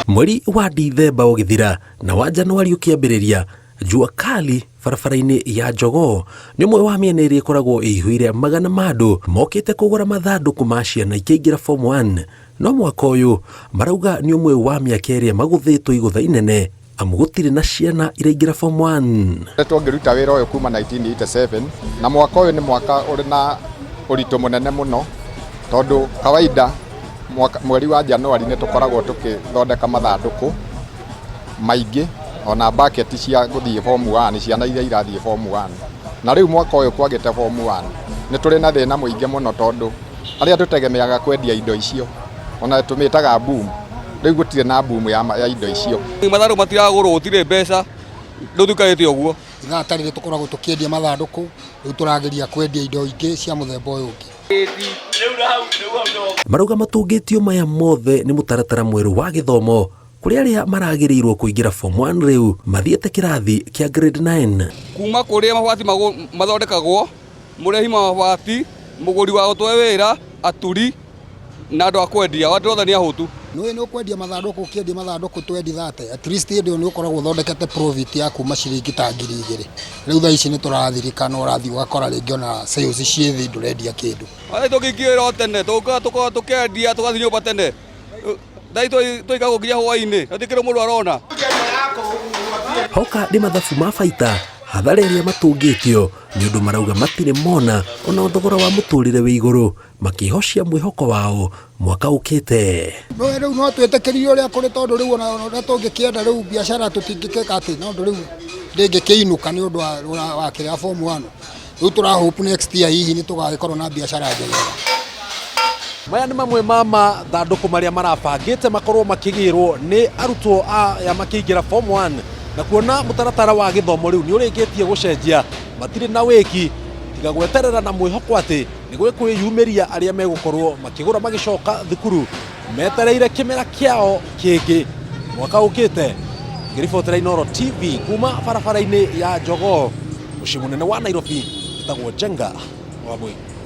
Mweri wa Dithemba ũgĩthira na wa Januari ũkĩambĩrĩria, jua kali barabara-inĩ ya Jogoo nĩ ũmwe wa mĩena ĩrĩa ĩkoragwo ĩihũire magana ma andũ mokĩte kũgũra mathandũkũ ma ciana ikĩingĩra form 1. No mwaka ũyũ marauga nĩ ũmwe wa mĩaka ĩrĩa magũthĩtwo igũtha inene amu gũtirĩ na ciana iraingĩra form 1. Twangĩruta wĩra ũyũ kuma 1987 na mwaka ũyũ nĩ mwaka ũrĩ na ũritũ mũnene mũno, tondũ kawaida mweri wa Januari nĩ tũkoragwo tũkĩthondeka mathandũkũ maingĩ ona bucket cia gũthiĩ form 1, ciana iria irathiĩ form 1. Na rĩu mwaka ũyũ kwagĩte form 1 nĩ tũrĩ na thĩna mũingĩ mũno, tondũ arĩa tũtegemeaga kwendia indo icio ona tũmĩtaga boom, rĩu gũtirĩ na boom ya indo icio. Mathandũkũ matiragũrwo, gũtirĩ mbeca, rĩu tũikarĩte ũguo. Ithaa tarĩ tũkoragwo tũkĩendia mathandũkũ, rĩu tũrageria kwendia indo ingĩ cia mũthemba ũyũ ũngĩ. Marauga matũngĩtio maya mothe nĩ mũtaratara mwerũ wa gĩthomo kũrĩ arĩa maragĩrĩirwo kũingĩra form 1 rĩu mathiĩte kĩrathi kĩa grade 9. Kuma kũrĩa mabati mathondekagwo, mũrehi mabati, mũgũri wa gũtũhe wĩra, aturi na andũ a kwendia, andũ othe nĩ ahũtu. Nĩ ũkwendia mathandũkũ, ũkĩendia mathandũkũ 20-30, at least hĩndĩ nĩ ũkoragwo ũthondekete profit ya kuma ciringi ta 2,000. Rĩu thaa ici nĩ tũrathirikana, ũrathiĩ ũgakora rĩngĩ ona sales ciĩ thĩ, ndũrendia kĩndũ. Tũkĩingĩra tene, tũkendia, tũgathiĩ nyũmba tene. Thai tũikagwo nginya hwaĩ-inĩ, gũtikĩrĩ mũndũ arona. Hoka nĩ mathabu ma baita, hathara ĩrĩa matũngĩtio nĩ ũndũ marauga matirĩ mona ona thogora wa mũtũrĩre wĩ igũrũ, makĩhocia mwĩhoko wao mwaka ũkĩte. Rĩu no twĩtĩkĩrie ũrĩa kũrĩ, tondũ rĩu ona tũngĩkĩenda rĩu biacara tũtingĩkĩka atĩ, no rĩu ndĩngĩkĩinũka nĩ ũndũ wa kĩrĩa form 1. Rĩu tũrahope next year hihi nĩ tũgagĩkorwo na biacara njega. Maya nĩ mamwe ma mathandũkũ marĩa marabangĩte makorwo makĩgĩrwo nĩ arutwo aya makĩingĩra form 1, na kuona mũtaratara wa gĩthomo rĩu nĩ ũrĩkĩtie gũcenjia, matirĩ na wĩki tiga gweterera na mwĩhoko atĩ nĩ gwĩkwĩyumĩria arĩa megũkorwo makĩgũra magĩcoka thukuru metereire kĩmera kĩao kĩngĩ mwaka ũkĩte. Ngĩribotera Inooro TV kuma barabara-inĩ ya Jogoo, mũciĩ mũnene wa Nairobi, wĩtagwo Jenga Wambui.